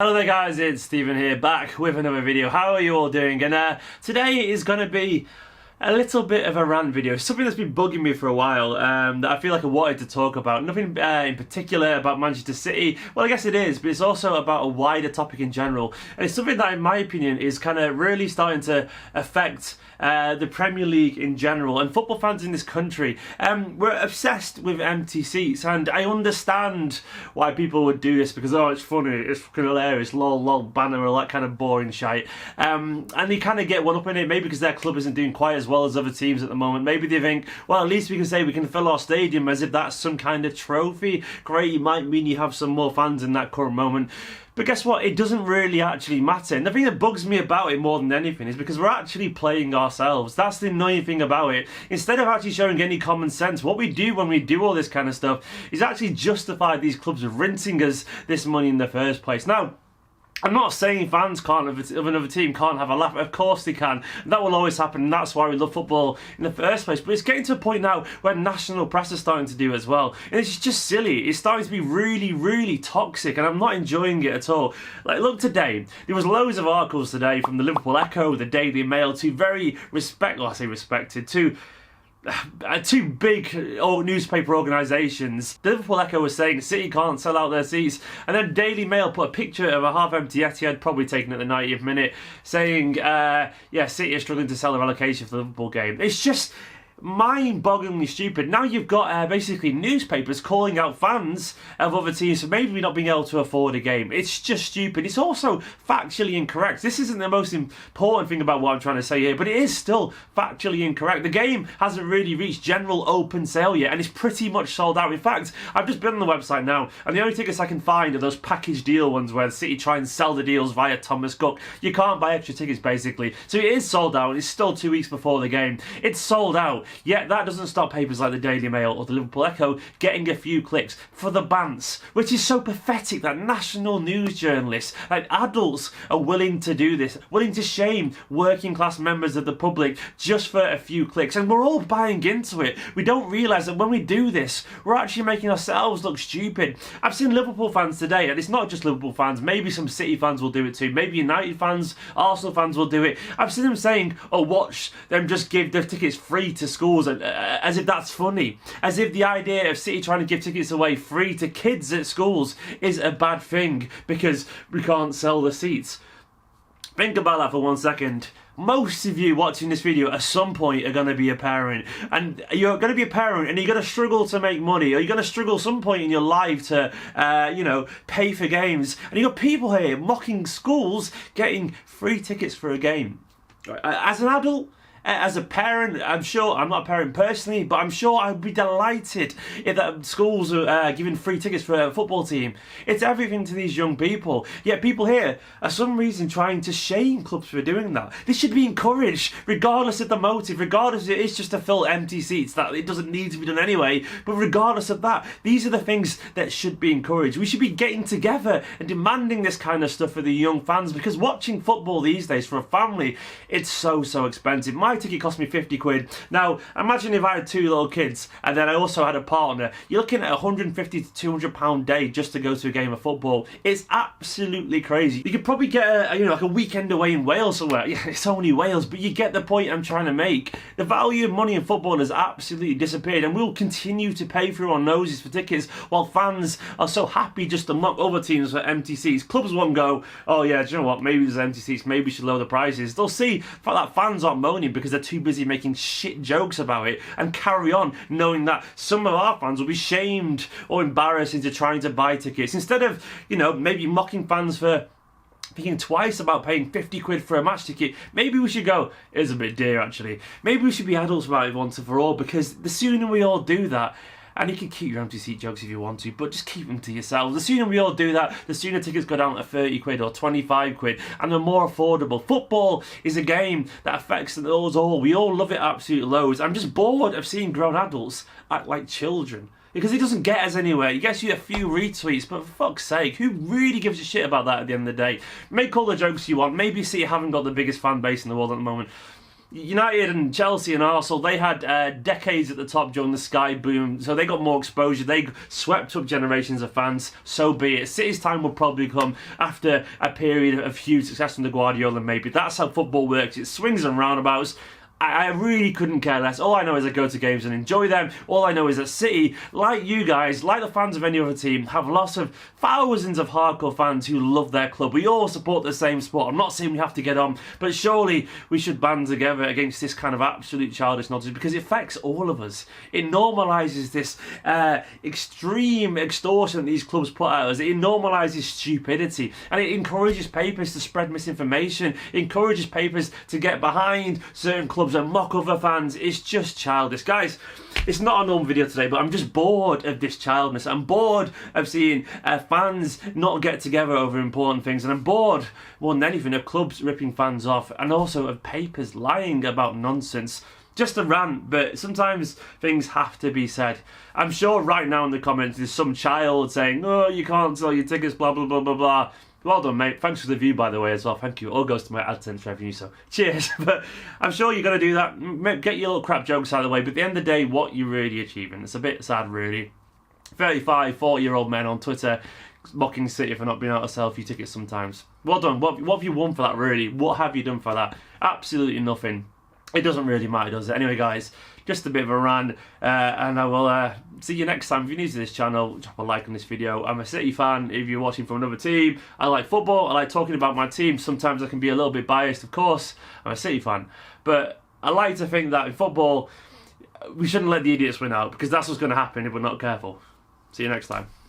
Hello there guys, it's Stephen here, back with another video. How are you all doing? And today is going to be a little bit of a rant video, something that's been bugging me for a while, that I feel like I wanted to talk about. Nothing in particular about Manchester City, well I guess it is, but it's also about a wider topic in general. And it's something that in my opinion is kind of really starting to affect the Premier League in general and football fans in this country. We're obsessed with empty seats, and I understand why people would do this because, oh, it's funny, it's fucking hilarious, lol, banner, all that kind of boring shite. And they kind of get one up in it, maybe because their club isn't doing quite as well as other teams at the moment. Maybe they think, well, at least we can say we can fill our stadium, as if that's some kind of trophy. Great, it might mean you have some more fans in that current moment. But guess what? It doesn't really actually matter. And the thing that bugs me about it more than anything is because we're actually playing ourselves. That's the annoying thing about it. Instead of actually showing any common sense, what we do when we do all this kind of stuff is actually justify these clubs rinsing us this money in the first place. Now, I'm not saying fans of another team can't have a laugh. Of course they can. That will always happen, and that's why we love football in the first place. But it's getting to a point now where national press is starting to do as well. And it's just silly. It's starting to be really, really toxic, and I'm not enjoying it at all. Like, look today. There was loads of articles today from the Liverpool Echo, the Daily Mail, two big newspaper organisations. The Liverpool Echo was saying City can't sell out their seats, and then Daily Mail put a picture of a half-empty Etihad, probably taken at the 90th minute, saying, City are struggling to sell the relegation for the Liverpool game. It's just mind-bogglingly stupid. Now you've got basically newspapers calling out fans of other teams for maybe not being able to afford a game. It's just stupid. It's also factually incorrect. This isn't the most important thing about what I'm trying to say here, but it is still factually incorrect. The game hasn't really reached general open sale yet, and it's pretty much sold out. In fact, I've just been on the website now, and the only tickets I can find are those package deal ones where the City try and sell the deals via Thomas Cook. You can't buy extra tickets basically. So it is sold out. It's still 2 weeks before the game. It's sold out. Yet that doesn't stop papers like the Daily Mail or the Liverpool Echo getting a few clicks for the bants, which is so pathetic that national news journalists, like adults, are willing to do this, willing to shame working class members of the public just for a few clicks. And we're all buying into it. We don't realise that when we do this, we're actually making ourselves look stupid. I've seen Liverpool fans today, and it's not just Liverpool fans, maybe some City fans will do it too, maybe United fans, Arsenal fans will do it. I've seen them saying, oh, watch them just give their tickets free to schools, as if that's funny, as if the idea of City trying to give tickets away free to kids at schools is a bad thing because we can't sell the seats. Think about that for 1 second. Most of you watching this video at some point are going to be a parent, and you're going to be a parent and you're going to struggle to make money, or you're going to struggle some point in your life to pay for games, and you've got people here mocking schools getting free tickets for a game. As an adult, as a parent, I'm sure, I'm not a parent personally, but I'm sure I'd be delighted if that schools are giving free tickets for a football team. It's everything to these young people. Yet people here are some reason trying to shame clubs for doing that. This should be encouraged, regardless of the motive, regardless if it's just to fill empty seats, that it doesn't need to be done anyway, but regardless of that, these are the things that should be encouraged. We should be getting together and demanding this kind of stuff for the young fans, because watching football these days for a family, it's so expensive. My ticket cost me 50 quid. Now, imagine if I had 2 little kids and then I also had a partner. You're looking at £150 to £200 day just to go to a game of football. It's absolutely crazy. You could probably get like a weekend away in Wales somewhere. Yeah, it's only Wales, but you get the point I'm trying to make. The value of money in football has absolutely disappeared, and we'll continue to pay through our noses for tickets while fans are so happy just to mock other teams for empty seats. Clubs won't go, oh yeah, do you know what, maybe there's empty seats, maybe we should lower the prices. They'll see that fans aren't moaning because they're too busy making shit jokes about it, and carry on knowing that some of our fans will be shamed or embarrassed into trying to buy tickets. Instead of, maybe mocking fans for thinking twice about paying 50 quid for a match ticket, maybe we should go, it's a bit dear actually. Maybe we should be adults about it once and for all, because the sooner we all do that, and you can keep your empty seat jokes if you want to, but just keep them to yourselves. The sooner we all do that, the sooner tickets go down to 30 quid or 25 quid, and they're more affordable. Football is a game that affects us all. We all love it absolute loads. I'm just bored of seeing grown adults act like children, because it doesn't get us anywhere. It gets you a few retweets, but for fuck's sake, who really gives a shit about that at the end of the day? Make all the jokes you want. Maybe City haven't got the biggest fan base in the world at the moment. United and Chelsea and Arsenal, they had decades at the top during the Sky boom, so they got more exposure. They swept up generations of fans, so be it. City's time will probably come after a period of huge success under Guardiola, maybe. That's how football works. It swings and roundabouts. I really couldn't care less. All I know is I go to games and enjoy them. All I know is that City, like you guys, like the fans of any other team, have lots of thousands of hardcore fans who love their club. We all support the same sport. I'm not saying we have to get on, but surely we should band together against this kind of absolute childish nonsense, because it affects all of us. It normalises this extreme extortion that these clubs put at us. It normalises stupidity, and it encourages papers to spread misinformation. It encourages papers to get behind certain clubs and mock other fans. It's just childish. Guys, it's not a normal video today, but I'm just bored of this childness. I'm bored of seeing fans not get together over important things, and I'm bored more than anything of clubs ripping fans off, and also of papers lying about nonsense. Just a rant, but sometimes things have to be said. I'm sure right now in the comments there's some child saying, oh, you can't sell your tickets, blah, blah, blah, blah, blah. Well done, mate. Thanks for the view, by the way, as well. Thank you. It all goes to my AdSense revenue, so cheers. But I'm sure you're going to do that. Get your little crap jokes out of the way. But at the end of the day, what you're really achieving, it's a bit sad, really. 35, 40-year-old men on Twitter mocking City for not being able to sell a few tickets sometimes. Well done. What have you won for that, really? What have you done for that? Absolutely nothing. It doesn't really matter, does it? Anyway, guys, just a bit of a rant, and I will see you next time. If you're new to this channel, drop a like on this video. I'm a City fan. If you're watching from another team, I like football. I like talking about my team. Sometimes I can be a little bit biased, of course. I'm a City fan. But I like to think that in football, we shouldn't let the idiots win out, because that's what's going to happen if we're not careful. See you next time.